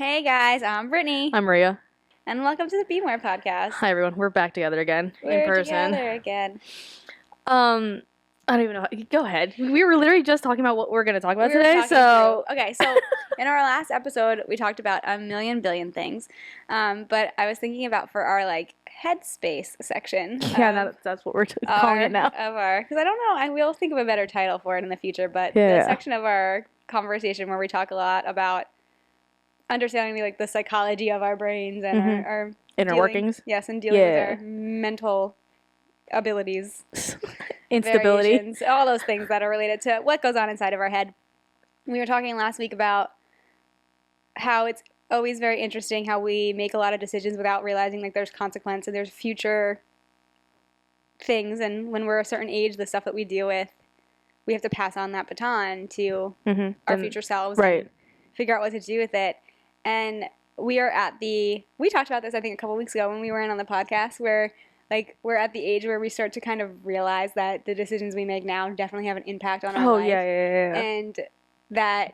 Hey guys, I'm Brittany. I'm Maria. And welcome to the Be More podcast. Hi everyone, we're back together again in We're person. together again. I don't even know. Go ahead. We were literally just talking about what we're going to talk about We were today. So in our last episode, we talked about a million billion things. But I was thinking about for our headspace section. That's what we're calling it now. Because I don't know, we'll think of a better title for it in the future. But the section of our conversation where we talk a lot about understanding the psychology of our brains and our inner workings. Yes, and dealing with our mental abilities, instability, all those things that are related to what goes on inside of our head. We were talking last week about how it's always very interesting how we make a lot of decisions without realizing there's consequence and there's future things, and when we're a certain age, the stuff that we deal with, we have to pass on that baton to our future selves, right? And figure out what to do with it. And we talked about this I think a couple weeks ago when we were on the podcast, where we're at the age where we start to kind of realize that the decisions we make now definitely have an impact on our life. Yeah. And that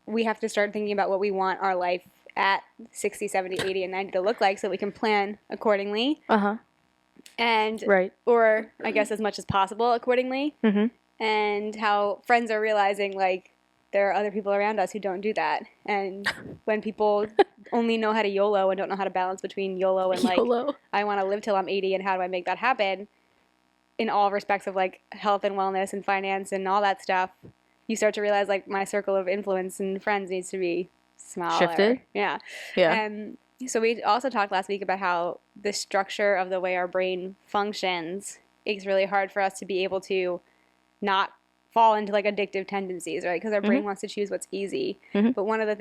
we have to start thinking about what we want our life at 60, 70, 80, and 90 to look like so we can plan accordingly. And, or I guess as much as possible accordingly. And how friends are realizing, there are other people around us who don't do that. And when people only know how to YOLO and don't know how to balance between YOLO and I want to live till I'm 80 and how do I make that happen in all respects of health and wellness and finance and all that stuff, you start to realize my circle of influence and friends needs to be smaller. Shifted? Yeah. And so we also talked last week about how the structure of the way our brain functions is really hard for us to be able to not fall into addictive tendencies, right? Because our brain wants to choose what's easy. But one of the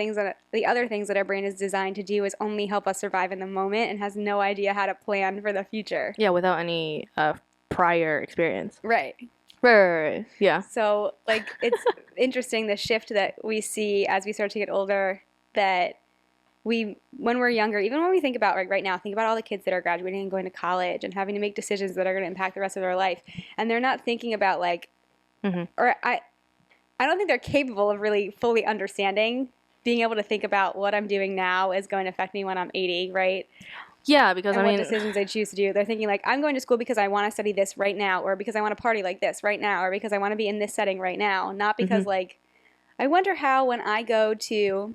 other things that our brain is designed to do is only help us survive in the moment and has no idea how to plan for the future. Yeah, without any prior experience. Right. Yeah. So it's interesting the shift that we see as we start to get older, that when we're younger, even when we think about right now, think about all the kids that are graduating and going to college and having to make decisions that are going to impact the rest of their life. And they're not thinking about or I don't think they're capable of really fully understanding, being able to think about what I'm doing now is going to affect me when I'm 80, right? Yeah, because what decisions they choose to do. They're thinking I'm going to school because I want to study this right now, or because I want to party like this right now, or because I want to be in this setting right now. Not because I wonder how when I go to,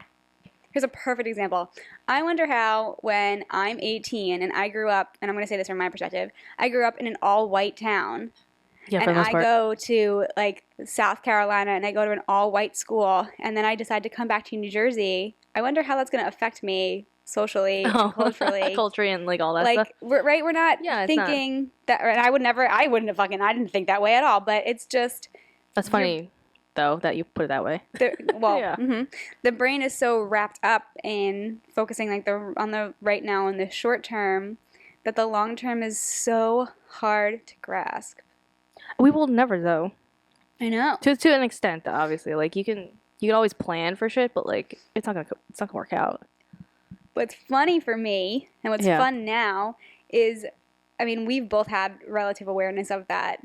here's a perfect example. I wonder how when I'm 18 and I grew up, and I'm going to say this from my perspective, I grew up in an all-white town. Yeah, and I go to South Carolina and I go to an all-white school, and then I decide to come back to New Jersey. I wonder how that's going to affect me socially and culturally. Culturally and all that stuff. We're not thinking that, and I didn't think that way at all, but it's just. That's funny, though, that you put it that way. The brain is so wrapped up in focusing on the right now and the short term that the long term is so hard to grasp. We will never, though. I know. To an extent, though, obviously. You can always plan for shit, but it's not gonna work out. What's funny for me and what's fun now is, we've both had relative awareness of that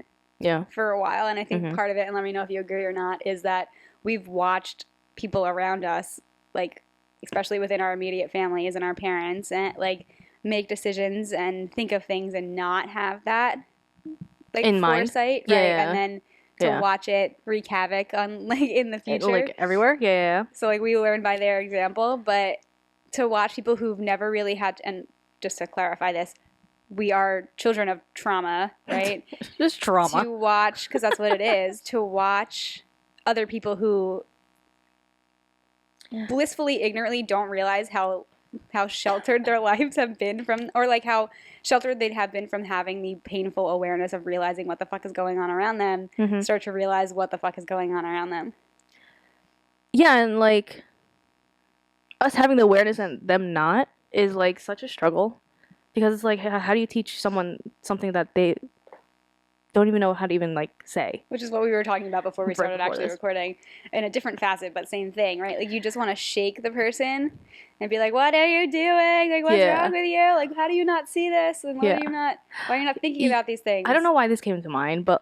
for a while, and I think part of it, and let me know if you agree or not, is that we've watched people around us, especially within our immediate families and our parents, and make decisions and think of things and not have that in foresight, mind. Right? And then to watch it wreak havoc on in the future, everywhere. Yeah. So we learned by their example, but to watch people who've never really had, and just to clarify this, we are children of trauma, right? Just trauma. To watch, because that's what it is, to watch other people who blissfully, ignorantly don't realize how sheltered their lives have been from, or how sheltered they'd have been from having the painful awareness of realizing what the fuck is going on around them, start to realize what the fuck is going on around them. Yeah, and us having the awareness and them not is such a struggle, because it's how do you teach someone something that they don't even know how to even say? Which is what we were talking about before we started actually recording, in a different facet, but same thing, right? You just want to shake the person and be what are you doing? What's wrong with you? How do you not see this? And why are you not thinking about these things? I don't know why this came to mind, but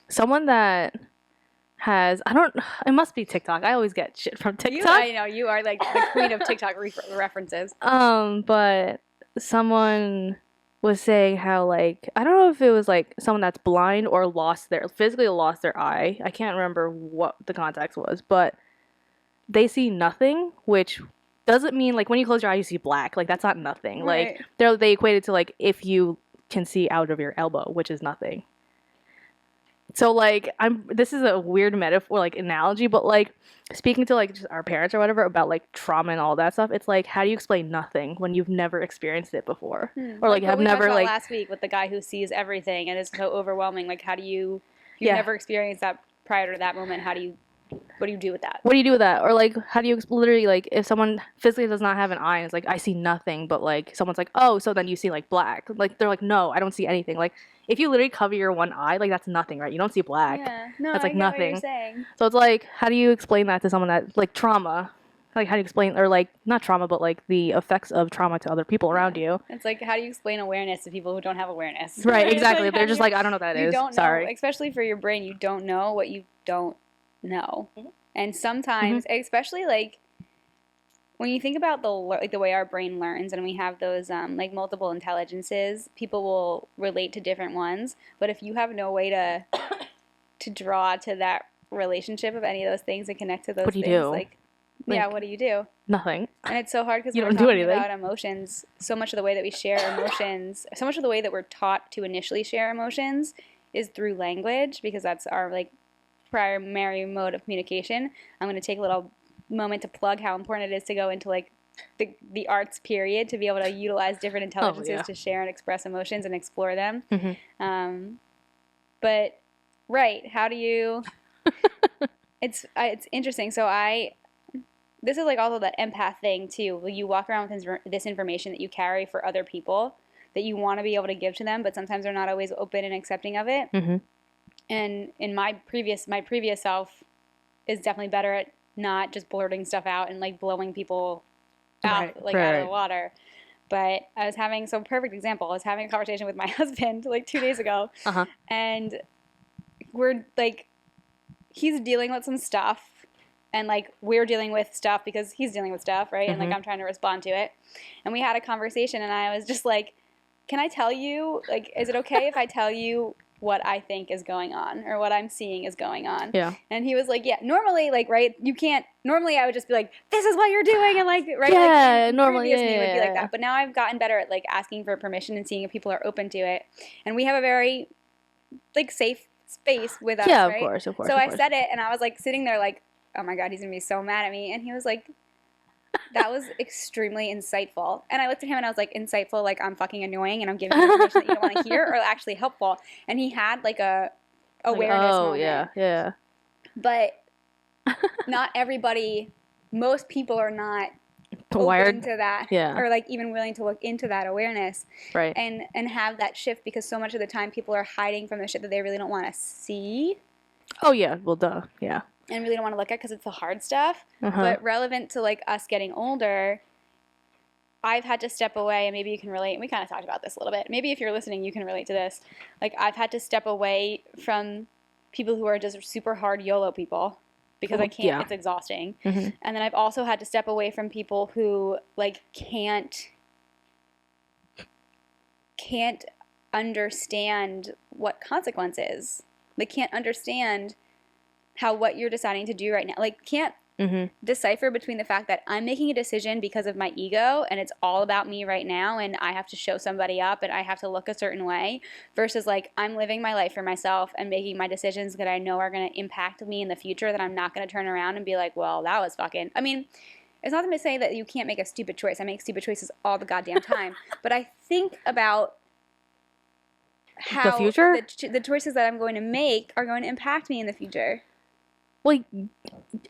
someone that it must be TikTok. I always get shit from TikTok. I know, you are like the queen of TikTok references. But someone was saying how, like, I don't know if it was like someone that's blind or physically lost their eye. I can't remember what the context was, but they see nothing, which doesn't mean like when you close your eye you see black. Like, that's not nothing. Right. Like they equated to like if you can see out of your elbow, which is nothing. So, like, this is a weird metaphor, like, analogy, but, like, speaking to, like, just our parents or whatever about, like, trauma and all that stuff, it's like, how do you explain nothing when you've never experienced it before? Or, like have never, like... last week with the guy who sees everything and is so overwhelming, like, how do you... If you've never experienced that prior to that moment, what do you do with that? What do you do with that? Or, like, how do you literally, like, if someone physically does not have an eye and it's like, I see nothing, but, like, someone's like, oh, so then you see, like, black. Like, they're like, no, I don't see anything. Like, if you literally cover your one eye, like, that's nothing, right? You don't see black. Yeah. No, that's, like, I get nothing. what you're saying. So it's like, how do you explain that to someone that, like, trauma? Like, how do you explain, or, like, not trauma, but, like, the effects of trauma to other people around you? It's like, how do you explain awareness to people who don't have awareness? Right, exactly. Like, they're just like, I don't know what that is. Sorry. Especially for your brain, you don't know what you don't know. Mm-hmm. And sometimes, especially, like, when you think about the way our brain learns and we have those, like, multiple intelligences, people will relate to different ones. But if you have no way to draw to that relationship of any of those things and connect to those things, like, what do you do? Nothing. And it's so hard because we're talking about emotions. So much of the way that we share emotions, so much of the way that we're taught to initially share emotions is through language, because that's our, like, primary mode of communication. I'm going to take a little moment to plug how important it is to go into, like, the arts period to be able to utilize different intelligences to share and express emotions and explore them. Mm-hmm. But right, how do you? It's interesting. So this is, like, also that empath thing too. You walk around with this information that you carry for other people that you want to be able to give to them, but sometimes they're not always open and accepting of it. Mm-hmm. And in my previous self is definitely better at not just blurting stuff out and, like, blowing people out out of the water. But perfect example, I was having a conversation with my husband, like, 2 days ago. Uh-huh. And we're, like, he's dealing with some stuff, and, like, we're dealing with stuff because he's dealing with stuff, right? Mm-hmm. And, like, I'm trying to respond to it. And we had a conversation, and I was just like, can I tell you, like, is it okay if I tell you what I think is going on or what I'm seeing is going on? Yeah. And he was like, yeah, normally, like, right, you can't, normally I would just be like, this is what you're doing, and, like, right? Yeah, like, normally, me would be like that. But now I've gotten better at, like, asking for permission and seeing if people are open to it. And we have a very, like, safe space with us, yeah, right? of course. So I said it, and I was, like, sitting there like, oh my God, he's going to be so mad at me. And he was like, that was extremely insightful. And I looked at him and I was like, insightful, like I'm fucking annoying and I'm giving you information that you don't want to hear, or actually helpful? And he had, like, a awareness moment. Yeah. But not everybody, most people are not wired open to that, or, like, even willing to look into that awareness, right? And have that shift, because so much of the time people are hiding from the shit that they really don't want to see. Oh yeah, well, duh, yeah. And really don't want to look at because it's the hard stuff. But relevant to, like, us getting older, I've had to step away, and maybe you can relate. And we kind of talked about this a little bit. Maybe if you're listening, you can relate to this. Like, I've had to step away from people who are just super hard YOLO people, because I can't. Yeah. It's exhausting. Mm-hmm. And then I've also had to step away from people who, like, can't understand what consequence is. They can't understand how what you're deciding to do right now, like, can't decipher between the fact that I'm making a decision because of my ego and it's all about me right now and I have to show somebody up and I have to look a certain way, versus, like, I'm living my life for myself and making my decisions that I know are going to impact me in the future, that I'm not going to turn around and be like, well, that was fucking, I mean, it's not to say that you can't make a stupid choice. I make stupid choices all the goddamn time. But I think about how the future, the choices that I'm going to make are going to impact me in the future. Well,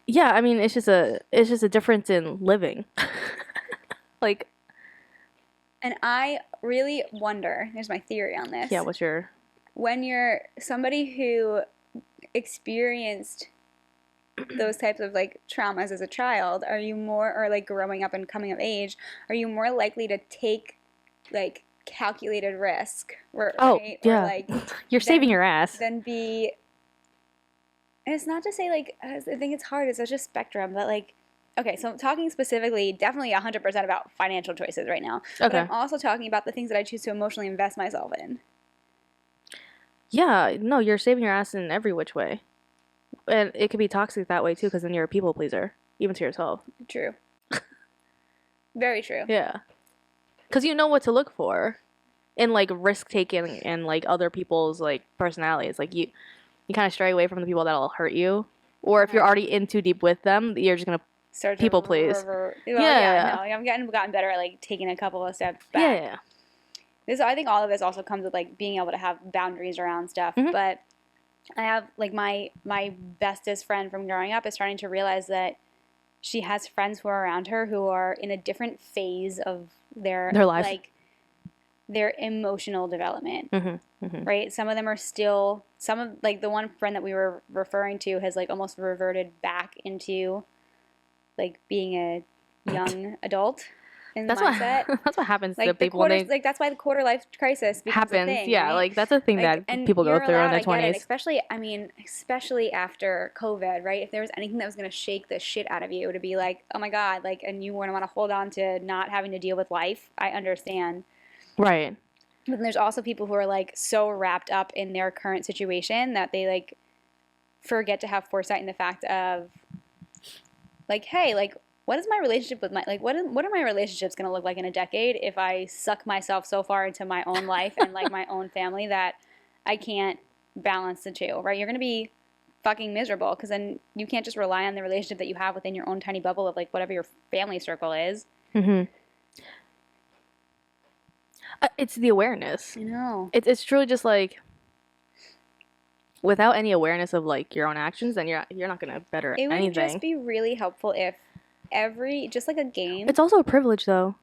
yeah, I mean, it's just a difference in living. Like, and I really wonder, here's my theory on this. Yeah, what's your... When you're somebody who experienced those types of, like, traumas as a child, are you more, or, like, growing up and coming of age, are you more likely to take, like, calculated risk? Right? Yeah. Or, like, you're saving your ass. Than be And it's not to say, like, I think it's hard. It's such a spectrum. But, like, okay, so I'm talking specifically, definitely 100% about financial choices right now. Okay. But I'm also talking about the things that I choose to emotionally invest myself in. Yeah, no, you're saving your ass in every which way. And it could be toxic that way, too, because then you're a people pleaser, even to yourself. True. Very true. Yeah. Because you know what to look for in, like, risk-taking and, like, other people's, like, personalities. Like, you kind of stray away from the people that'll hurt you. Or if you're already in too deep with them, you're just going to start people please. Yeah. No, I've gotten better at, like, taking a couple of steps back. Yeah. I think all of this also comes with, like, being able to have boundaries around stuff. Mm-hmm. But I have, like, my bestest friend from growing up is starting to realize that she has friends who are around her who are in a different phase of their life, like, their emotional development. Mm-hmm. Mm-hmm. Right? Some of them are still, like, the one friend that we were referring to has, like, almost reverted back into, like, being a young adult. That's what happens like to people. Like, that's why the quarter life crisis happens. Thing, yeah, right? Like, that's a thing that people go through in their 20s. Especially after COVID, right? If there was anything that was going to shake the shit out of you, to be like, oh my God, like, and you want to hold on to not having to deal with life, I understand. Right. But then there's also people who are, like, so wrapped up in their current situation that they, like, forget to have foresight in the fact of, like, hey, like, what is my relationship with what are my relationships going to look like in a decade if I suck myself so far into my own life and, like, my own family that I can't balance the two, right? You're going to be fucking miserable because then you can't just rely on the relationship that you have within your own tiny bubble of, like, whatever your family circle is. Mm-hmm. It's the awareness. I know. It's truly just, like, without any awareness of, like, your own actions, then you're not going to better anything. It would just be really helpful if just like a game. It's also a privilege, though.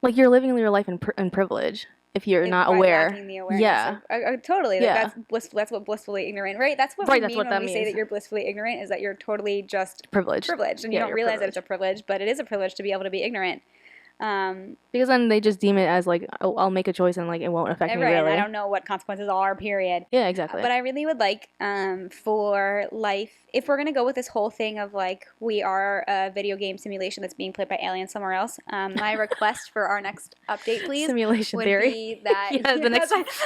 Like, you're living your life in privilege if you're not aware. Lacking the awareness. Yeah. Totally. Like, yeah. That's what blissfully ignorant, right? That's what we mean when we say that you're blissfully ignorant, is that you're totally just privileged. And you don't realize that it's a privilege, but it is a privilege to be able to be ignorant. Because then they just deem it as, like, oh, I'll make a choice and, like, it won't affect me really. And I don't know what consequences are, period. Yeah, exactly. But I really would like, for life, if we're going to go with this whole thing of, like, we are a video game simulation that's being played by aliens somewhere else, my request for our next update, please, simulation would theory. Be that,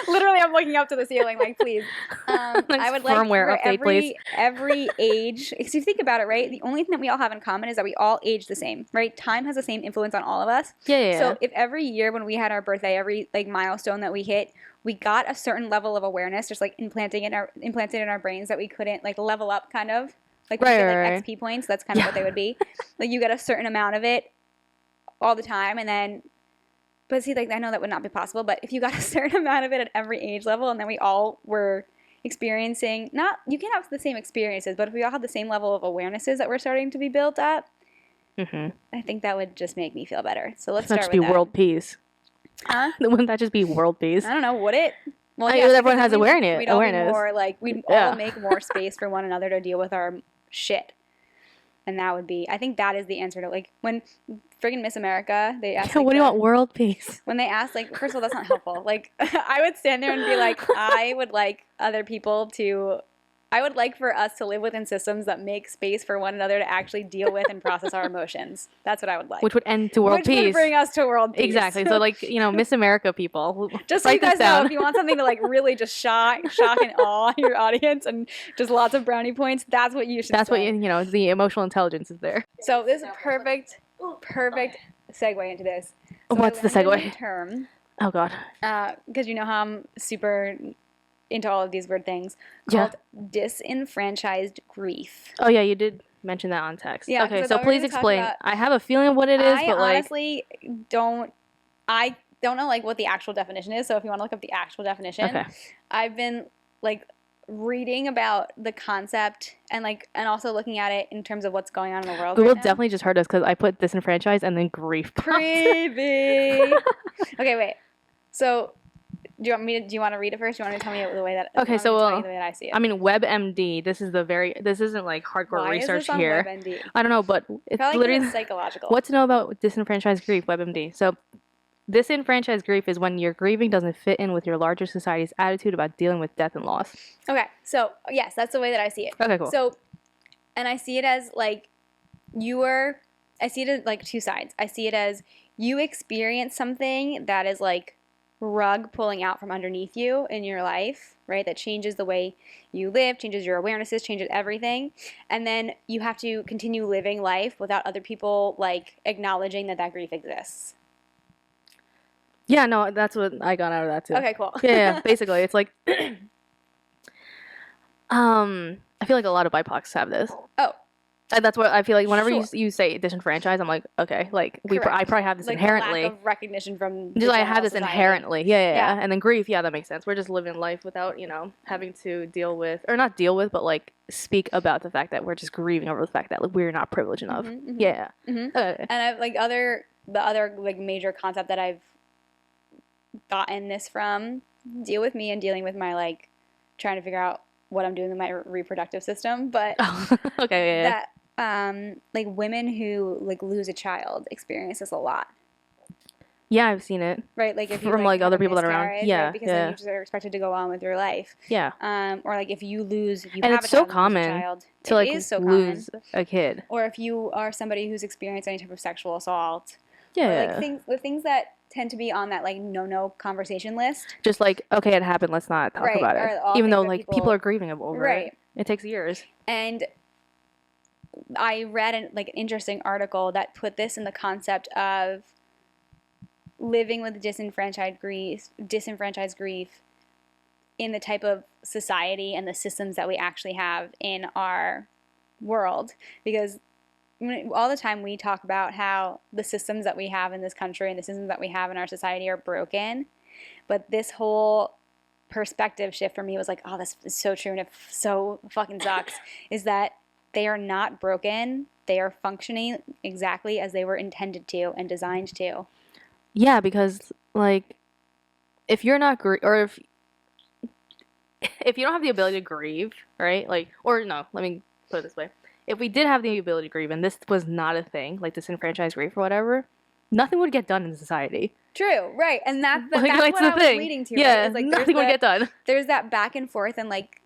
literally I'm looking up to the ceiling, like, please. I would like firmware update, please. Every age, because if you think about it, right, the only thing that we all have in common is that we all age the same, right? Time has the same influence on all of us. Yeah. So if every year when we had our birthday, every, like, milestone that we hit, we got a certain level of awareness, just, like, implanted in our brains that we couldn't, like, level up, kind of, like, we get, like, XP points. That's kind of what they would be. Like, you get a certain amount of it all the time, and then, but see, like, I know that would not be possible. But if you got a certain amount of it at every age level, and then we all were experiencing, you can't have the same experiences, but if we all had the same level of awarenesses that were starting to be built up. Mm-hmm. I think that would just make me feel better. So let's start with that. That should be world peace. Huh? Wouldn't that just be world peace? I don't know. Would it? Well, yes, everyone has awareness. We'd all be more, like, we'd all make more space for one another to deal with our shit. And that would be, I think that is the answer to, like, when friggin' Miss America, they asked, like, what do you want, world peace? When they asked, like, first of all, that's not helpful. Like, I would stand there and be like, I would like for us to live within systems that make space for one another to actually deal with and process our emotions. That's what I would like. Which would end to world peace. Which would bring us to world peace. Exactly. So, like, Miss America people. Just so you guys know, if you want something to, like, really just shock and awe your audience and just lots of brownie points, that's what you should say. That's what, the emotional intelligence is there. So this is a perfect segue into this. So what's the segue? A new term. Oh, God. Because you know how I'm super into all of these weird things, called disenfranchised grief. Oh yeah, you did mention that on text. Yeah, okay, so please explain. I have a feeling of what it is, but, like, honestly don't know, like, what the actual definition is. So if you want to look up the actual definition, okay. I've been, like, reading about the concept and also looking at it in terms of what's going on in the world. Google definitely just heard us because I put disenfranchised and then grief. Creepy. Okay, wait. So do you want to read it first? Do you want to tell me the way that? Okay, so the way that I see it. I mean, WebMD. This isn't, like, hardcore research is this on here. WebMD? I don't know, but it's probably literally psychological. What to know about disenfranchised grief? WebMD. So Disenfranchised grief is when your grieving doesn't fit in with your larger society's attitude about dealing with death and loss. Okay, so yes, that's the way that I see it. Okay, cool. So, and I see it as like I see it as like two sides. I see it as you experience something that is like rug pulling out from underneath you in your life, right? That changes the way you live, changes your awarenesses, changes everything. And then you have to continue living life without other people like acknowledging that grief exists. Yeah, no, that's what I got out of that too. Okay, cool. Yeah, basically, it's like, I feel like a lot of BIPOCs have this. Oh. That's what I feel like whenever you say disenfranchised, I'm like, okay, like I probably have this like inherently. Lack of recognition from just like I have this society. inherently. Yeah. And then grief, yeah, that makes sense. We're just living life without, having to deal with, or not deal with, but like speak about the fact that we're just grieving over the fact that like we're not privileged enough. Mm-hmm, mm-hmm. Yeah. Mm-hmm. And I've like the other like major concept that I've gotten this from, deal with me and dealing with my like trying to figure out what I'm doing with my reproductive system, but okay, yeah. That like women who like lose a child experience this a lot. Yeah, I've seen it. Right, like if you from like other people that are around. Yeah, right? Because then you just are expected to go on with your life. Yeah. Or like if you and have it's so common to like lose a kid. Or if you are somebody who's experienced any type of sexual assault. Yeah. Or like things that tend to be on that like no conversation list. Just like, okay, it happened, let's not talk about it. Even though like people are grieving over it. It takes years. And I read an interesting article that put this in the concept of living with disenfranchised grief in the type of society and the systems that we actually have in our world. Because all the time we talk about how the systems that we have in this country and the systems that we have in our society are broken. But this whole perspective shift for me was like, oh, this is so true and it so fucking sucks, is that they are not broken. They are functioning exactly as they were intended to and designed to. Yeah, because like if you're not or if you don't have the ability to grieve, right? Like, or no, let me put it this way. If we did have the ability to grieve and this was not a thing, like disenfranchised grief or whatever, nothing would get done in society. True, right. And that's what the I was thing. leading to. Yeah, right? Like, nothing would get done. There's that back and forth and like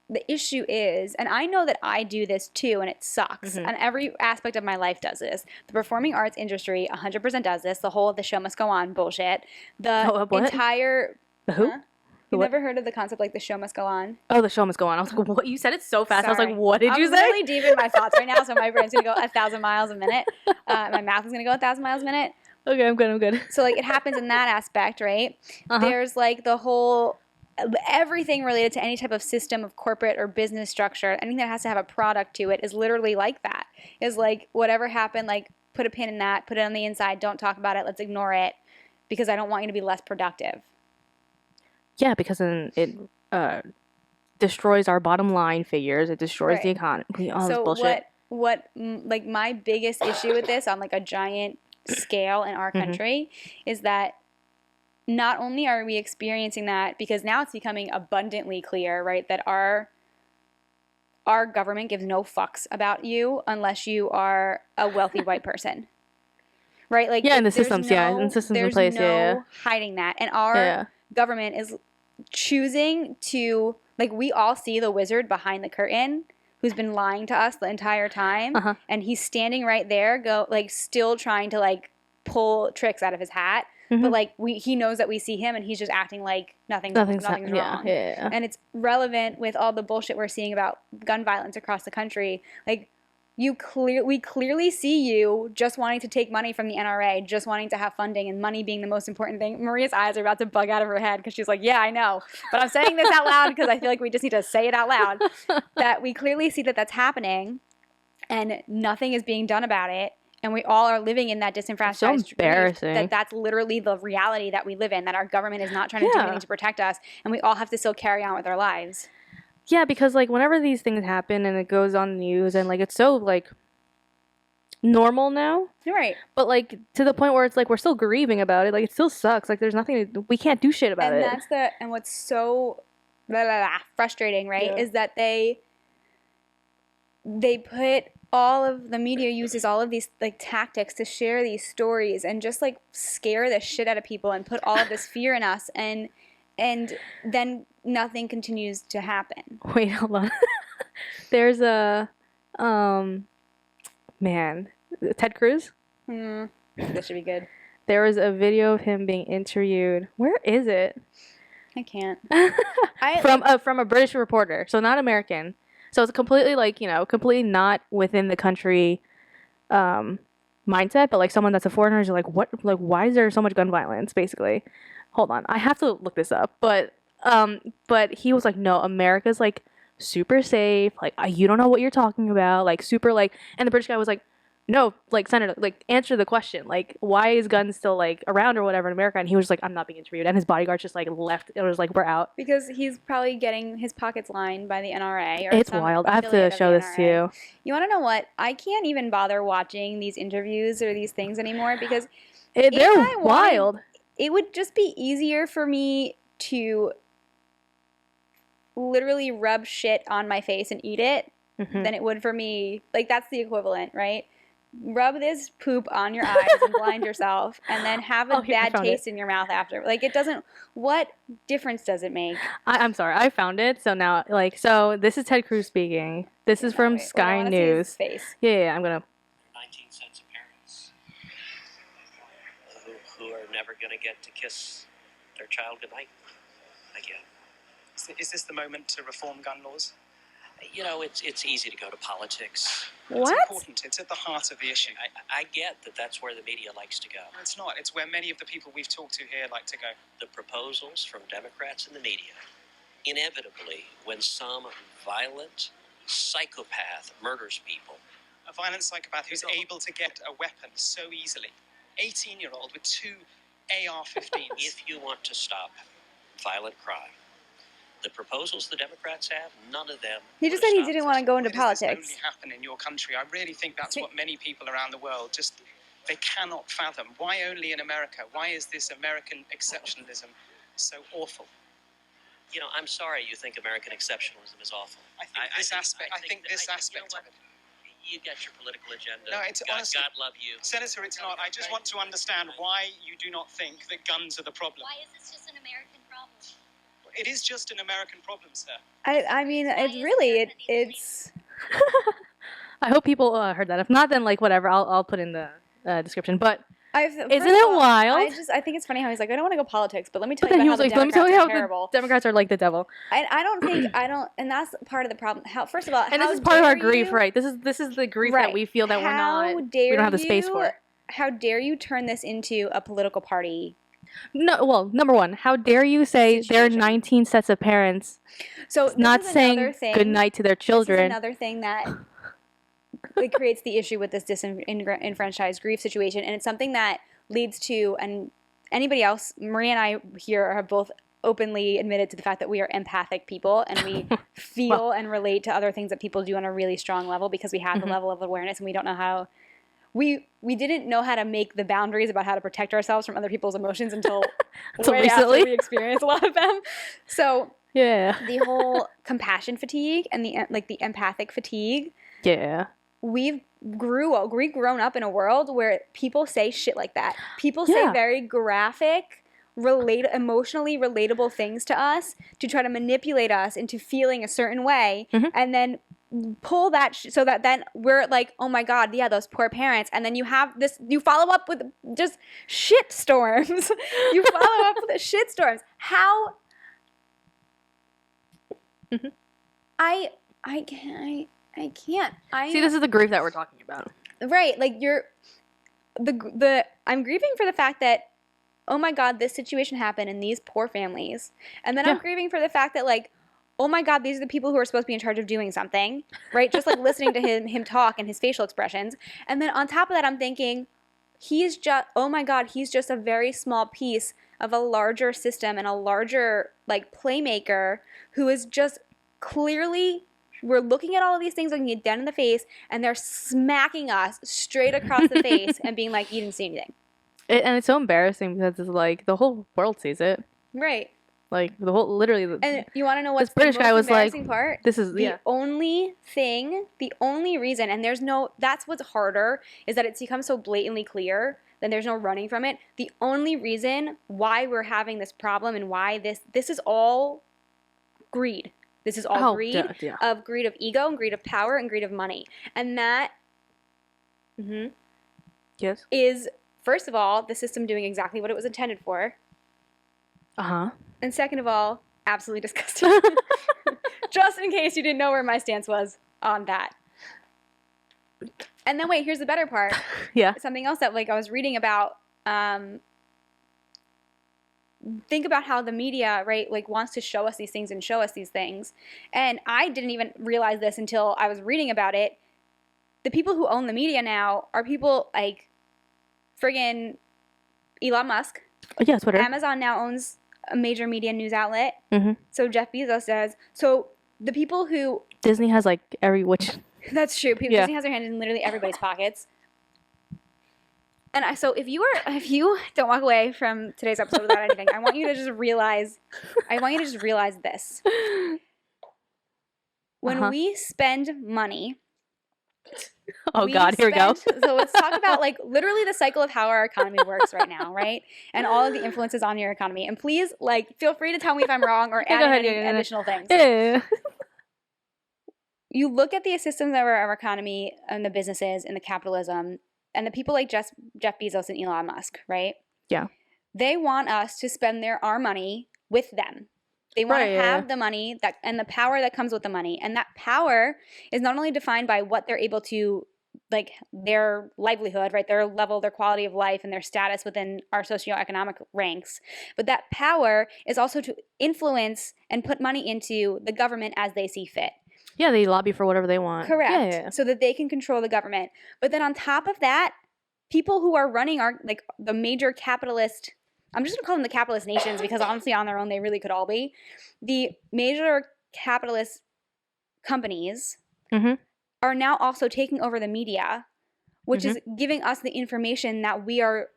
the issue is, and I know that I do this too, and it sucks. Mm-hmm. And every aspect of my life does this. The performing arts industry 100% does this. The whole "the show must go on" bullshit. The entire the who? Huh? You've never heard of the concept like "the show must go on"? Oh, the show must go on. I was like, what? You said it so fast. Sorry. I was like, what did you say? I'm really deep in my thoughts right now, so my brain's gonna go 1,000 miles a minute. My mouth is gonna go 1,000 miles a minute. Okay, I'm good. So like it happens in that aspect, right? Uh-huh. There's like the whole. Everything related to any type of system of corporate or business structure, anything that has to have a product to it is literally like that. Is like whatever happened, like put a pin in that, put it on the inside, don't talk about it, let's ignore it because I don't want you to be less productive. Yeah, because then it destroys our bottom line figures, it destroys the economy, all this bullshit. What like my biggest issue with this on like a giant scale in our country is that not only are we experiencing that, because now it's becoming abundantly clear, right, that our government gives no fucks about you unless you are a wealthy white person. Right? Like in the systems, in systems in place, there's no hiding that. And our government is choosing to, like, we all see the wizard behind the curtain who's been lying to us the entire time, and he's standing right there, still trying to, like, pull tricks out of his hat. Mm-hmm. But like he knows that we see him, and he's just acting like nothing's wrong. Yeah. And it's relevant with all the bullshit we're seeing about gun violence across the country. Like we clearly see you just wanting to take money from the NRA, just wanting to have funding, and money being the most important thing. Maria's eyes are about to bug out of her head because she's like, yeah, I know. But I'm saying this out loud because I feel like we just need to say it out loud. That we clearly see that that's happening, and nothing is being done about it. And we all are living in that disenfranchised so embarrassing. That's literally the reality that we live in, that our government is not trying to do anything to protect us, and we all have to still carry on with our lives. Yeah, because like whenever these things happen and it goes on the news and like it's so like normal now. Right. But like to the point where it's like we're still grieving about it. Like it still sucks. Like there's nothing we can't do shit about it. And what's so frustrating, right, is that they put all of the media uses all of these like tactics to share these stories and just like scare the shit out of people and put all of this fear in us, and then nothing continues to happen. Wait, hold on. There's a man, Ted Cruz. This should be good. There was a video of him being interviewed. Where is it? I can't. From a British reporter, so not American. So it's completely like, completely not within the country mindset, but like someone that's a foreigner is like, what, like, why is there so much gun violence, basically? Hold on, I have to look this up. But he was like, no, America's like super safe. Like, you don't know what you're talking about. Like, super like, and the British guy was like, no, like, Senator, like, answer the question. Like, why is guns still, like, around or whatever in America? And he was like, I'm not being interviewed. And his bodyguards just, like, left. It was like, we're out. Because he's probably getting his pockets lined by the NRA. It's wild. I have to show this to you. You want to know what? I can't even bother watching these interviews or these things anymore because they're wild. It would just be easier for me to literally rub shit on my face and eat it than it would for me. Like, that's the equivalent, right? Rub this poop on your eyes and blind yourself and then have a bad taste in your mouth after. Like, it doesn't, what difference does it make? I'm sorry, I found it. So now, like, so this is Ted Cruz speaking. This is from Sky News. See his face. Yeah, I'm gonna. 19 cents of parents who are never gonna get to kiss their child goodnight again. Is this the moment to reform gun laws? You know, it's easy to go to politics. What? It's important. It's at the heart of the issue. I get that that's where the media likes to go. It's not. It's where many of the people we've talked to here like to go. The proposals from Democrats and the media, inevitably, when some violent psychopath murders people. A violent psychopath who's able to get a weapon so easily. 18-year-old with 2 AR-15s. If you want to stop violent crime, the proposals the Democrats have, none of them. He just said he didn't want to go into politics. Why does this only happen in your country? I really think that's what many people around the world just, they cannot fathom. Why only in America? Why is this American exceptionalism so awful? You know, I'm sorry you think American exceptionalism is awful. I think this aspect of it. You got your political agenda. No, it's honestly, God love you. Senator, it's not. I just want to understand why you do not think that guns are the problem. Why is this just an American problem? It is just an American problem, sir. I mean, it's really, it's... I hope people heard that. If not, then, like, whatever. I'll put in the description. But isn't it wild? I think it's funny how he's like, I don't want to go politics, but let me tell you about how the Democrats are terrible. The Democrats are like the devil. And that's part of the problem. First of all, and this is part of our grief, right? This is the grief that we feel that we don't have the space for. How dare you turn this into a political party? No, well, number one, how dare you say there are 19 sets of parents? So not saying good night to their children. This is another thing that it creates the issue with this disenfranchised grief situation, and it's something that leads to, and anybody else, Maria and I here have both openly admitted to the fact that we are empathic people, and we feel and relate to other things that people do on a really strong level because we have the level of awareness, and we don't know how. We didn't know how to make the boundaries about how to protect ourselves from other people's emotions until way recently. After we experienced a lot of them. So yeah, the whole compassion fatigue and the empathic fatigue. Yeah, we've grown up in a world where people say shit like that. People say very graphic, emotionally relatable things to us to try to manipulate us into feeling a certain way, and then pull that so that then we're like, oh my god, yeah, those poor parents, and then you follow up with just shit storms. You follow up with the shit storms. How? I can't. See, this is the grief that we're talking about. Right, like I'm grieving for the fact that, oh my god, this situation happened in these poor families, and then I'm grieving for the fact that, like, oh my god, these are the people who are supposed to be in charge of doing something, right? Just like listening to him talk and his facial expressions. And then on top of that, I'm thinking, oh my god, he's just a very small piece of a larger system and a larger, like, playmaker who is just clearly, we're looking at all of these things, looking it dead in the face, and they're smacking us straight across the face and being like, you didn't see anything. And it's so embarrassing because it's like the whole world sees it. Right. Like the whole, literally. And you want to know what's this British the most guy was like, part? "This is the only reason, and that's what's harder, is that it's become so blatantly clear that there's no running from it. The only reason why we're having this problem and why this is all greed. This is all greed of ego and greed of power and greed of money, and that yes is, first of all, the system doing exactly what it was intended for. And second of all, absolutely disgusting. Just in case you didn't know where my stance was on that. And then wait, here's the better part. Yeah. Something else that I was reading about. Think about how the media, right, wants to show us these things and show us these things. And I didn't even realize this until I was reading about it. The people who own the media now are people like friggin' Elon Musk. Yeah, Twitter. Amazon now owns a major media news outlet. Mm-hmm. So Jeff Bezos does. So the people who... Disney has every which... That's true. Disney has their hand in literally everybody's pockets. And so if you don't walk away from today's episode without anything, I want you to just realize this. When we spend money... Oh God, here we go. So let's talk about literally the cycle of how our economy works right now, right? And all of the influences on your economy. And please, feel free to tell me if I'm wrong or add any additional things. Yeah. You look at the systems of our economy and the businesses and the capitalism and the people like Jeff Bezos and Elon Musk, right? Yeah. They want us to spend our money with them. They want to have the money and the power that comes with the money. And that power is not only defined by what they're able to, their livelihood, right? Their level, their quality of life, and their status within our socioeconomic ranks. But that power is also to influence and put money into the government as they see fit. Yeah, they lobby for whatever they want. Correct. Yeah. So that they can control the government. But then on top of that, people who are running our, the major capitalist... I'm just going to call them the capitalist nations because honestly on their own they really could all be. The major capitalist companies are now also taking over the media, which is giving us the information that we are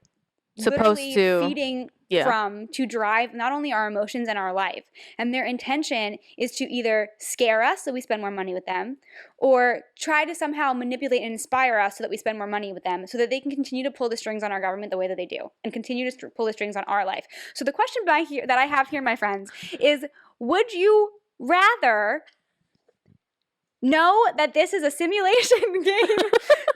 supposed to feeding from to drive not only our emotions and our life. And their intention is to either scare us so we spend more money with them, or try to somehow manipulate and inspire us so that we spend more money with them, so that they can continue to pull the strings on our government the way that they do and continue to pull the strings on our life. So the question that I have here, my friends, is would you rather know that this is a simulation game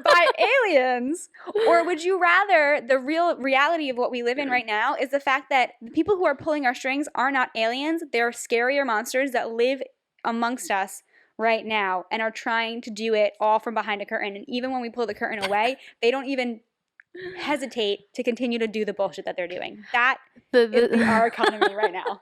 by aliens, or would you rather the real reality of what we live in right now is the fact that the people who are pulling our strings are not aliens, they're scarier monsters that live amongst us right now and are trying to do it all from behind a curtain, and even when we pull the curtain away, they don't even hesitate to continue to do the bullshit that they're doing. That is our economy right now.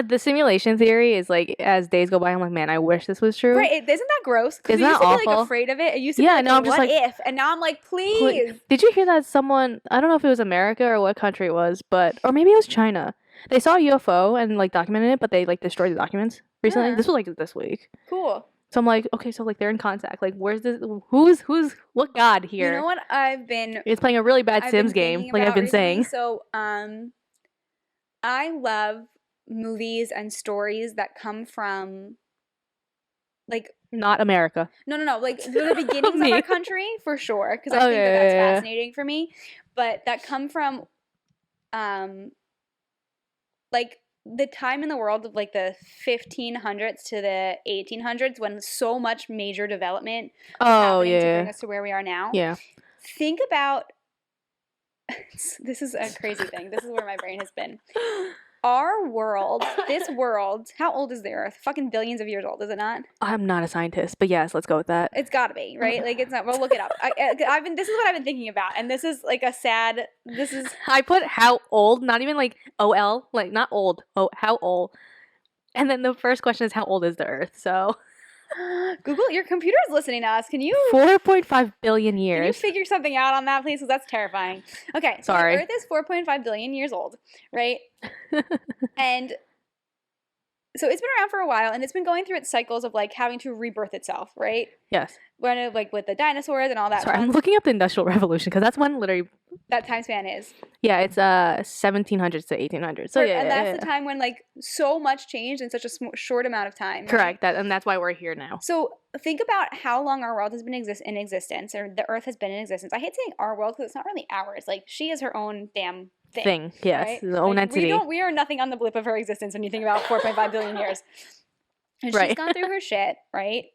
The simulation theory is as days go by, I'm like, man, I wish this was true. Right? Isn't that gross? Isn't that awful? Be afraid of it. It used to be I'm just what if? And now I'm like, please. Did you hear that someone? I don't know if it was America or what country it was, or maybe it was China. They saw a UFO and documented it, but they destroyed the documents recently. This was this week. Cool. So I'm like, okay, so they're in contact. Where's this? Who's what god here? You know what I've been? It's playing a really bad Sims game, I've been saying. So, I love movies and stories that come from, not America. No, the beginnings of our country for sure, because I think that's fascinating for me. But that come from, the time in the world of the 1500s to the 1800s, when so much major development was happening to bring us to where we are now. Yeah. Think about this is a crazy thing. This is where my brain has been. Our world, this world, how old is the Earth? Fucking billions of years old, is it not? I'm not a scientist, but yes, let's go with that. It's got to be, right? It's not. We'll look it up. This is what I've been thinking about, and this is a sad. This is. I put how old, not even OL, not old. Oh, how old? And then the first question is how old is the Earth? So. Google, your computer's listening to us. Can you 4.5 billion years? Can you figure something out on that, please? Because that's terrifying. Okay, so sorry. the Earth is 4.5 billion years old, right? And So it's been around for a while, and it's been going through its cycles of like having to rebirth itself, right? Yes. When like with the dinosaurs and all that. Sorry, I'm looking up the Industrial Revolution because that's when literally that time span is. Yeah, it's 1700s to 1800s. So and that's the time when like so much changed in such a short amount of time. Correct. Right? And that's why we're here now. So think about how long our world has been in existence, or the Earth has been in existence. I hate saying our world because it's not really ours. Like she is her own damn thing. Yes, right? the own entity. We are nothing on the blip of her existence when you think about 4.5 billion years. And she's gone through her shit, right?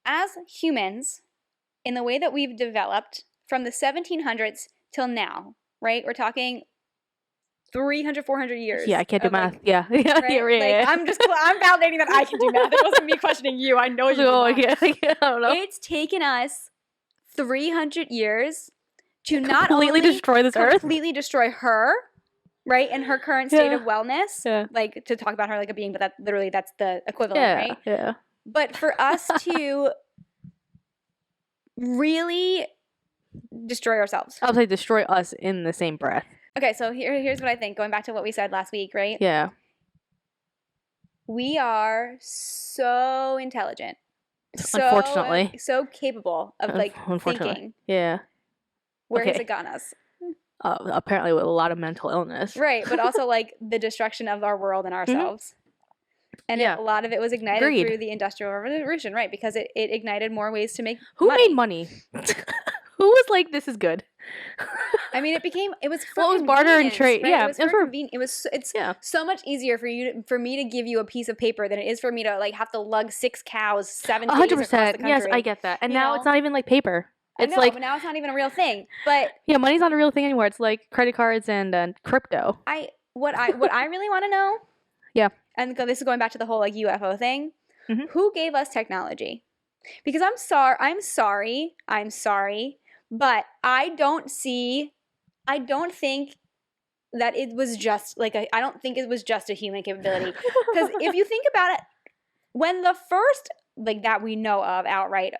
As humans, in the way that we've developed from the 1700s till now, right? We're talking 300, 400 years. Yeah, I can't do math. Like, yeah. Right? Yeah. I'm validating that I can do math. It wasn't me questioning you. I know you can. I don't know. It's taken us 300 years to not completely only destroy this earth, completely destroy her, right, in her current state of wellness, like to talk about her like a being, but that's the equivalent, right? Yeah. But for us to really destroy ourselves, I'll say destroy us in the same breath. Okay, so here's what I think. Going back to what we said last week, right? Yeah. We are so intelligent, unfortunately, so capable of like thinking. Yeah. Where has it gotten us? Apparently with a lot of mental illness. Right, but also like the destruction of our world and ourselves. And a lot of it was ignited through the Industrial Revolution, right? Because it ignited more ways to make Who made money? Who was like, this is good? I mean, it was barter and trade. Right? Yeah, it's so much easier for me to give you a piece of paper than it is for me to like have to lug 6 cows 7 days 100%. across the country. Yes, I get that. And now it's not even like paper. It's but now it's not even a real thing. But yeah, money's not a real thing anymore. It's like credit cards and crypto. What I really want to know. Yeah. And this is going back to the whole like UFO thing. Mm-hmm. Who gave us technology? Because I'm sorry, but I don't think that it was just like I don't think it was just a human capability. Because if you think about it, when the first like that we know of outright.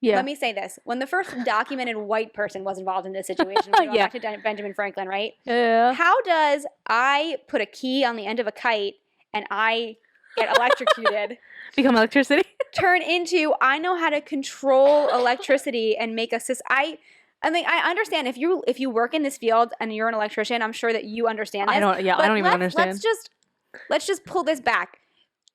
Yeah. Let me say this. When the first documented white person was involved in this situation, we go back to Benjamin Franklin, right? Yeah. How does I put a key on the end of a kite and I get electrocuted? Become electricity? Turn into, I know how to control electricity and make a system. I understand if you work in this field and you're an electrician, I'm sure that you understand this. I don't even understand. Let's just pull this back.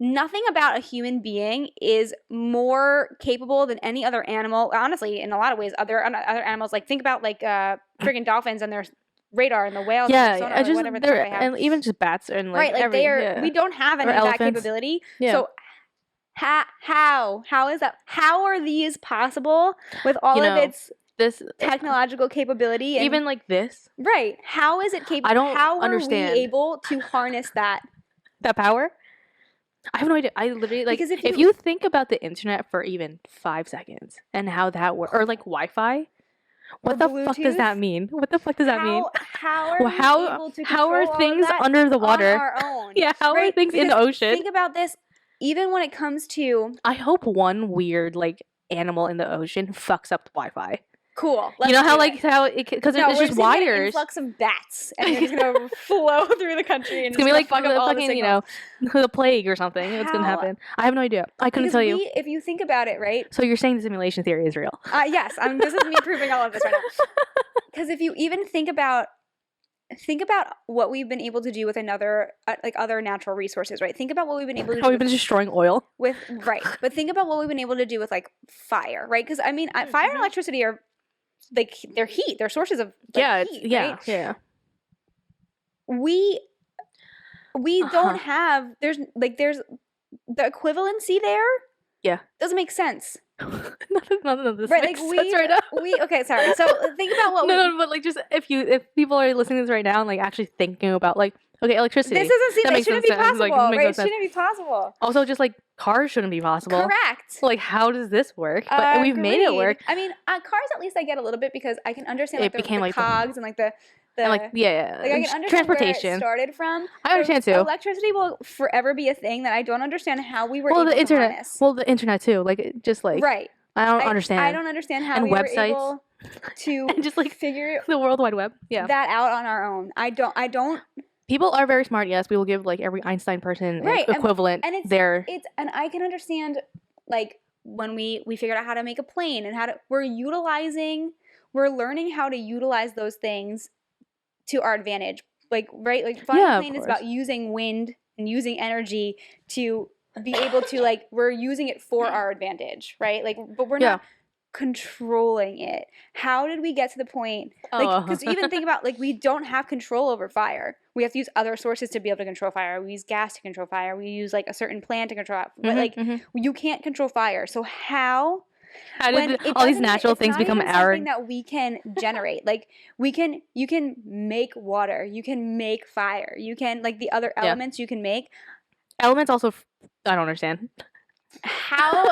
Nothing about a human being is more capable than any other animal. Honestly, in a lot of ways, other animals. Like think about like friggin' dolphins and their radar and the whales. And sonar, or whatever they have. And even just bats and like we don't have any of that capability. Yeah. So how is that? How are these possible with all of this technological capability? Even like this, right? How is it capable? How understand. Are we able to harness that power? I have no idea. I literally like because if you think about the internet for even 5 seconds and how that works, or like Wi-Fi, what the fuck does that mean? What the fuck does that mean? How are things under the water? On our own? Yeah, how are things in the ocean? Think about this. Even when it comes to, I hope one weird like animal in the ocean fucks up the Wi-Fi. Cool. You know how because it's just wires. An influx of bats, and they're just gonna flow through the country, and it's gonna be like fuck up all fucking the plague or something. It's gonna happen. I have no idea. I couldn't tell you. If you think about it, right? So you're saying the simulation theory is real? Yes. This is me proving all of this right now. Because if you even think about what we've been able to do with other natural resources, right? Think about what we've been able to do. How we've been destroying oil. But think about what we've been able to do with like fire, right? Because I mean, fire and electricity are like they're heat. They're sources of heat. Right? Yeah. We don't have there's the equivalency there. Yeah, doesn't make sense. None of this makes sense right now. Okay, sorry. So think about what but like just if people are listening to this right now and like actually thinking about like electricity. This shouldn't be possible. Right? It shouldn't be possible. Also, just like cars shouldn't be possible. Correct. Like how does this work? But we've made it work. I mean, cars at least I get a little bit because I can understand like the cogs and like the and like I can understand transportation where it started from. I understand too. Electricity will forever be a thing that I don't understand how we were able the internet. To harness. Well, the internet too. Like just like right. I don't understand. I don't understand how and we websites. Were able to and just like figure the World Wide Web. Yeah. That out on our own. I don't people are very smart. Yes, we will give like every Einstein person equivalent and I can understand like when we figured out how to make a plane and we're learning how to utilize those things to our advantage. Like, right? Like flying a plane is about using wind and using energy to be able to like, we're using it for our advantage, right? Like, but we're not controlling it. How did we get to the point? Like, because even think about like, we don't have control over fire. We have to use other sources to be able to control fire. We use gas to control fire. We use like a certain plant to control it. But like, you can't control fire. So how did all these natural things become our something that we can generate? Like you can make water, you can make fire, you can like the other elements you can make. Elements also, I don't understand. How?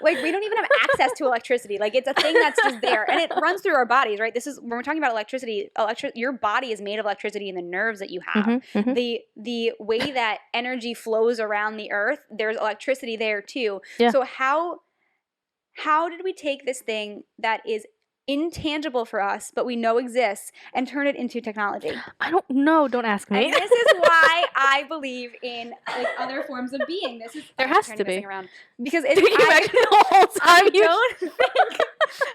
Like we don't even have access to electricity. Like it's a thing that's just there, and it runs through our bodies, right? This is when we're talking about electricity. Your body is made of electricity, and the nerves that you have, the way that energy flows around the earth. There's electricity there too. Yeah. So how did we take this thing that is intangible for us, but we know exists, and turn it into technology? I don't know. Don't ask me. And this is why I believe in like other forms of being. There has to be around because it's the whole time. I don't think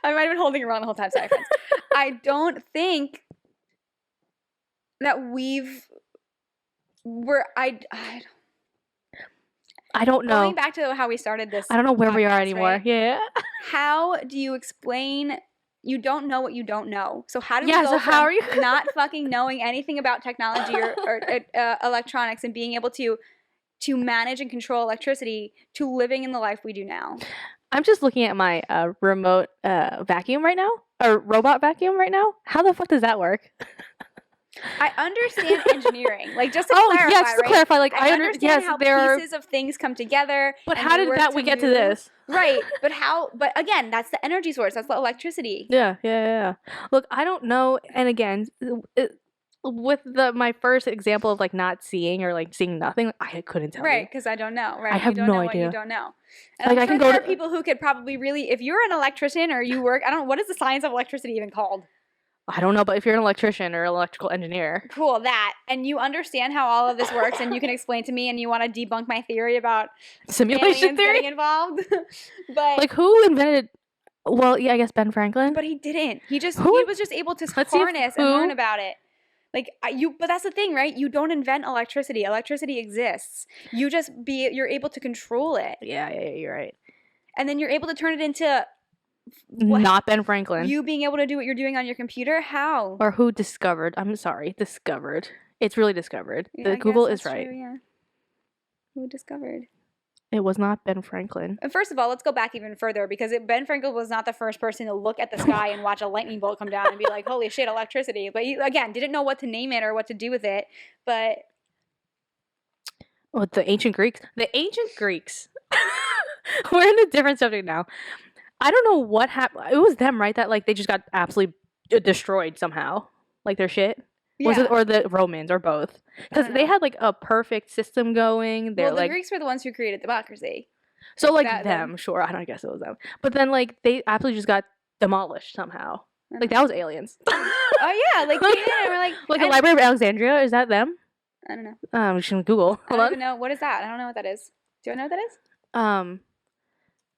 I might have been holding it wrong the whole time. Sorry, friends. I don't think that I don't know. Going back to how we started this, I don't know where we are anymore. Right? Yeah. How do you explain? You don't know what you don't know. So how do we go from not fucking knowing anything about technology or electronics and being able to manage and control electricity to living in the life we do now? I'm just looking at my remote vacuum right now, or robot vacuum right now. How the fuck does that work? I understand engineering, like just to clarify. Yeah, just to clarify, like I understand how pieces of things come together. But how did we get to this? Right, but how? But again, that's the energy source. That's the electricity. Yeah. Look, I don't know. And again, with my first example of like not seeing or like seeing nothing, I couldn't tell you. Right, because I don't know. Right, I have no idea. What you don't know. And like, there are people who could probably really, if you're an electrician or you work, I don't know, what is the science of electricity even called? I don't know, but if you're an electrician or electrical engineer. Cool, that. And you understand how all of this works and you can explain to me and you want to debunk my theory about simulation theory getting involved. But like who invented, well, yeah, I guess Ben Franklin. But he didn't. He was just able to harness and learn about it. Like but that's the thing, right? You don't invent electricity. Electricity exists. You're able to control it. Yeah, you're right. And then you're able to turn it into not Ben Franklin. You being able to do what you're doing on your computer? How? Or who discovered? I'm sorry, discovered. It's really discovered. Yeah, Google is right. True, yeah. Who discovered? It was not Ben Franklin. And first of all, let's go back even further because Ben Franklin was not the first person to look at the sky and watch a lightning bolt come down and be like, holy shit, electricity. But he, again, didn't know what to name it or what to do with it. But the ancient Greeks. We're in a different subject now. I don't know what happened. It was them, right? That like they just got absolutely destroyed somehow, like their shit. Yeah. Was it or the Romans or both? Because they had like a perfect system going. Well, the Greeks were the ones who created democracy. So like them, sure. I don't guess it was them. But then like they absolutely just got demolished somehow. Like that was aliens. Oh yeah, like we're like the Library of Alexandria. Is that them? I don't know. We should Google. I don't even know what is that. I don't know what that is. Do I know what that is?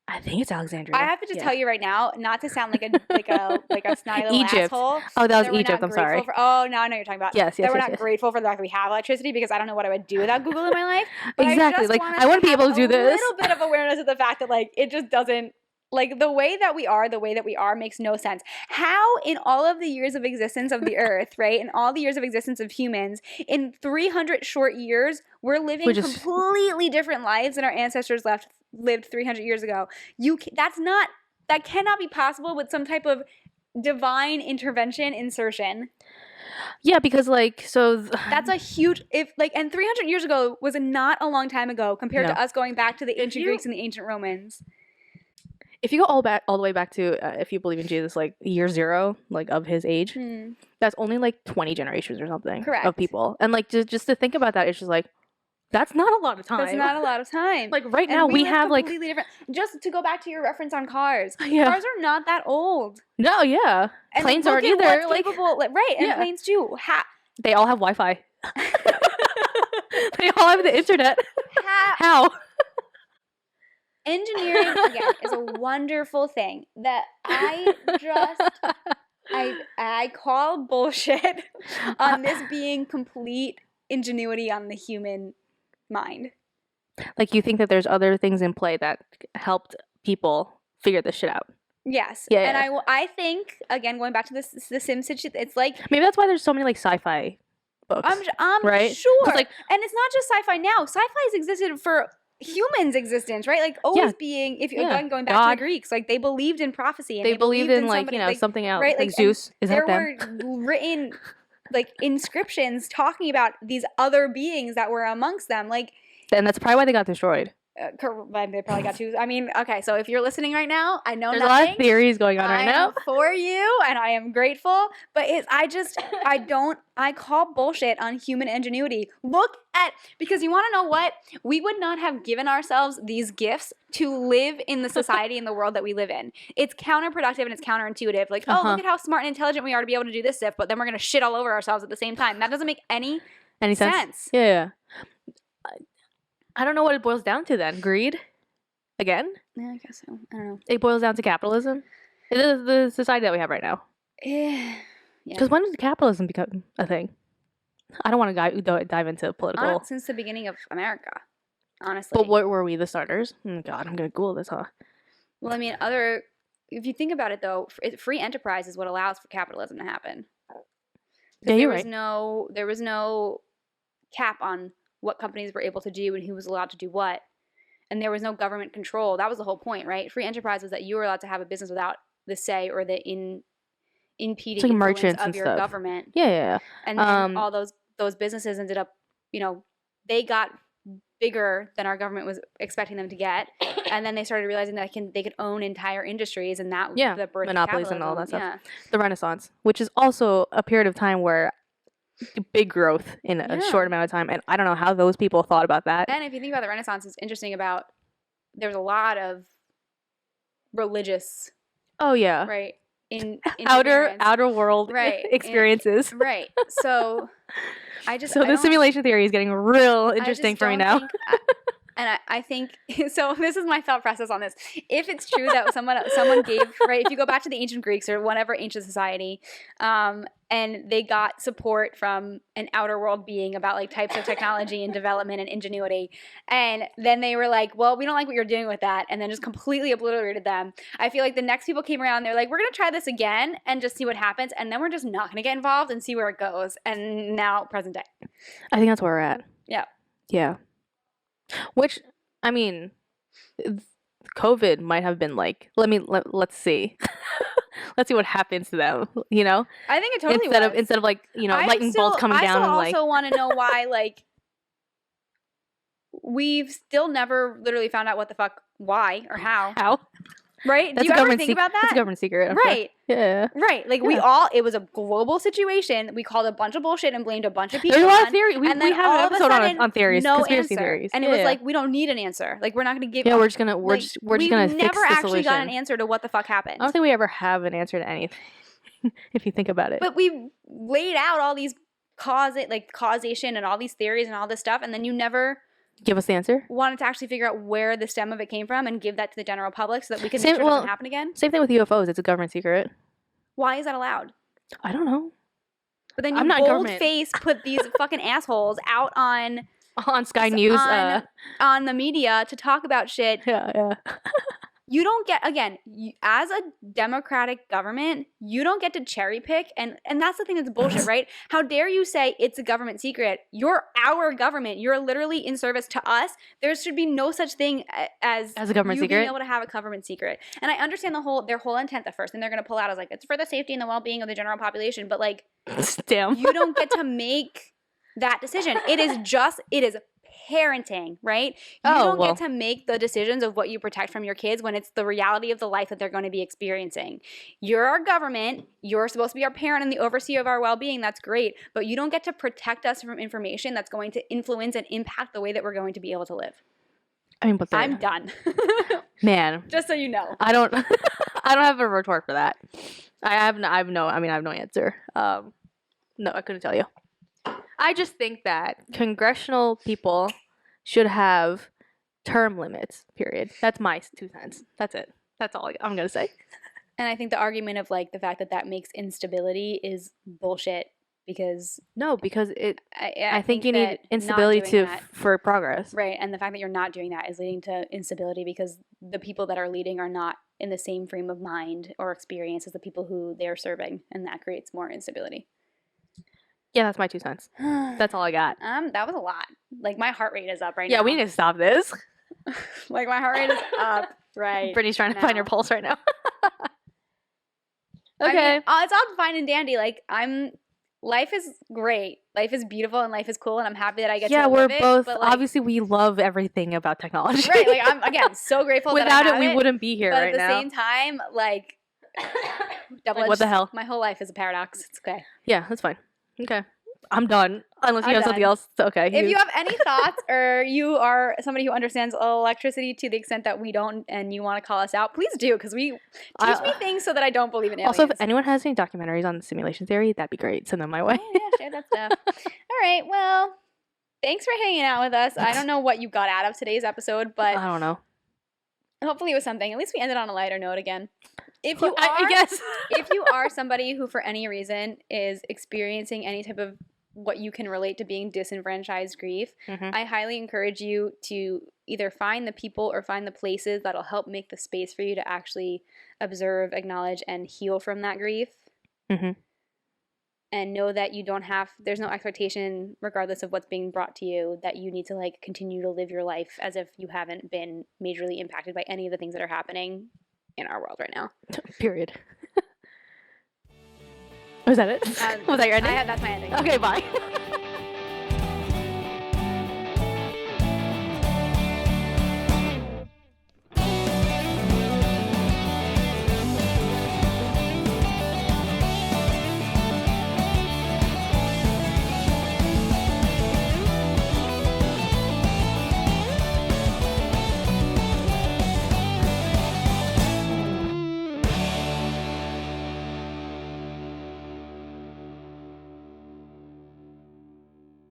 I think it's Alexandria. I have to just tell you right now, not to sound like a snotty little Egypt. Asshole. Oh, that was Egypt. I'm sorry. Oh, now I know what you're talking about. Yes. We're not grateful for the fact that we have electricity because I don't know what I would do without Google in my life. But exactly. I wouldn't be able to do this. A little bit of awareness of the fact that like it just doesn't. Like the way that we are makes no sense. How in all of the years of existence of the earth, right? In all the years of existence of humans, in 300 short years, we're living completely different lives than our ancestors lived 300 years ago. That cannot be possible with some type of divine intervention insertion. Yeah, because that's a huge and 300 years ago was not a long time ago compared to us going back to the ancient Greeks and the ancient Romans. If you go all the way back to if you believe in Jesus, like year zero, like of his age, that's only like 20 generations or something. Correct. Of people, and like just to think about that, it's just like that's not a lot of time. That's not a lot of time. Like right now, we have like completely different. Just to go back to your reference on cars, yeah. Cars are not that old. No, yeah, and planes aren't either. Capable, right? And planes too. They all have Wi-Fi. They all have the internet. How? Engineering, again, is a wonderful thing that I call bullshit on this being complete ingenuity on the human mind. Like, you think that there's other things in play that helped people figure this shit out. Yes. Yeah. And I think, again, going back to the Sims situation, it's like... Maybe that's why there's so many, like, sci-fi books. I'm right? sure. Like, and it's not just sci-fi now. Sci-fi has existed for humans' existence, right? Like, always being... If you're going back to the Greeks, like, they believed in prophecy. And they believed in somebody, like, you know, something else. Right? Like Zeus. Is that them? There were written, like, inscriptions talking about these other beings that were amongst them. Like... And that's probably why they got destroyed. They probably got to. I mean, okay, so if you're listening right now, I know there's nothing. a lot of theories going on right now. For you, and I am grateful, but I call bullshit on human ingenuity. Because you want to know what? We would not have given ourselves these gifts to live in the society and the world that we live in. It's counterproductive and it's counterintuitive. Like, oh, look at how smart and intelligent we are to be able to do this stuff, but then we're going to shit all over ourselves at the same time. That doesn't make any sense. Yeah. I don't know what it boils down to then. Greed? Again? Yeah, I guess so. I don't know. It boils down to capitalism? It is the society that we have right now. Yeah. Because when did capitalism become a thing? I don't want to dive into political... Since the beginning of America, honestly. But what were we, the starters? Oh, God, I'm going to Google this, huh? Well, I mean, if you think about it, though, free enterprise is what allows for capitalism to happen. Yeah, you're right. There was no cap on what companies were able to do and who was allowed to do what. And there was no government control. That was the whole point, right? Free enterprise was that you were allowed to have a business without the say or the impeding like influence of your government. Yeah. And then all those businesses ended up, they got bigger than our government was expecting them to get. And then they started realizing that they could own entire industries, and that was the birth monopolies of and all that stuff. Yeah. The Renaissance, which is also a period of time where big growth in a short amount of time, and I don't know how those people thought about that. And if you think about the Renaissance, it's interesting about there was a lot of religious right in outer world experiences. Right. So the simulation theory is getting real interesting for me now. And I think, so this is my thought process on this. If it's true that someone gave, right, if you go back to the ancient Greeks or whatever ancient society, and they got support from an outer world being about like types of technology and development and ingenuity, and then they were like, well, we don't like what you're doing with that, and then just completely obliterated them. I feel like the next people came around, they're like, we're going to try this again and just see what happens, and then we're just not going to get involved and see where it goes. And now, present day. I think that's where we're at. Yeah. Yeah. Which, I mean, COVID might have been like, let's see. Let's see what happens to them, I think it totally instead of like, lightning bolts coming down. I also want to know why, like, we've still never literally found out what the fuck, why, or how. How? Right? Do you ever think about that? It's a government secret. Right. Sure. Yeah. Right. Like, it was a global situation. We called a bunch of bullshit and blamed a bunch of people. There's a lot of theory. We have an episode on theories, no conspiracy answer. theories. And it was like, we don't need an answer. Like, we're not going to give... Yeah, we're just going to fix the solution. We never actually got an answer to what the fuck happened. I don't think we ever have an answer to anything, if you think about it. But we laid out all these causation and all these theories and all this stuff, and then you never... Give us the answer. Wanted to actually figure out where the stem of it came from and give that to the general public so that we can make sure it doesn't happen again. Same thing with UFOs. It's a government secret. Why is that allowed? I don't know. But then you bold-face put these fucking assholes out on Sky News on the media to talk about shit. Yeah. You don't get, again, as a democratic government, you don't get to cherry pick. And that's the thing that's bullshit, right? How dare you say it's a government secret? You're our government. You're literally in service to us. There should be no such thing as a government secret, being able to have a government secret. And I understand their whole intent. The first thing they're going to pull out is like, it's for the safety and the well-being of the general population. But like, damn, you don't get to make that decision. It is parenting, right? You don't get to make the decisions of what you protect from your kids when it's the reality of the life that they're going to be experiencing. You're our government. You're supposed to be our parent and the overseer of our well-being. That's great. But you don't get to protect us from information that's going to influence and impact the way that we're going to be able to live. I mean, but I'm done. Man. Just so you know. I don't have a retort for that. I have no answer. No, I couldn't tell you. I just think that congressional people should have term limits, period. That's my 2 cents. That's it. That's all I'm going to say. And I think the argument of like the fact that makes instability is bullshit because I think you need instability for progress. Right, and the fact that you're not doing that is leading to instability because the people that are leading are not in the same frame of mind or experience as the people who they're serving, and that creates more instability. Yeah, that's my 2 cents. That's all I got. That was a lot. Like my heart rate is up right now. Yeah, we need to stop this. Like my heart rate is up right. Brittany's trying to find her pulse right now. Okay. I mean, it's all fine and dandy. Like life is great. Life is beautiful and life is cool and I'm happy that I get to live it. Yeah, we're both, obviously we love everything about technology. Right, like I'm, again, so grateful Without that I have it, we wouldn't be here right now. But at the same time, like, what the hell? My whole life is a paradox. It's okay. Yeah, that's fine. Okay. I'm done. Unless you have something else. Okay. If you have any thoughts or you are somebody who understands electricity to the extent that we don't and you want to call us out, please do because teach me things so that I don't believe in aliens. Also, if anyone has any documentaries on simulation theory, that'd be great. Send them my way. Yeah, share that stuff. All right. Well, thanks for hanging out with us. I don't know what you got out of today's episode, but I don't know. Hopefully it was something. At least we ended on a lighter note again. If you are, I guess. If you are somebody who for any reason is experiencing any type of what you can relate to being disenfranchised grief, I highly encourage you to either find the people or find the places that'll help make the space for you to actually observe, acknowledge, and heal from that grief. And know that you don't have, there's no expectation, regardless of what's being brought to you, that you need to like continue to live your life as if you haven't been majorly impacted by any of the things that are happening in our world right now. Period. Was that it? Was that your ending? That's my ending. Okay, bye.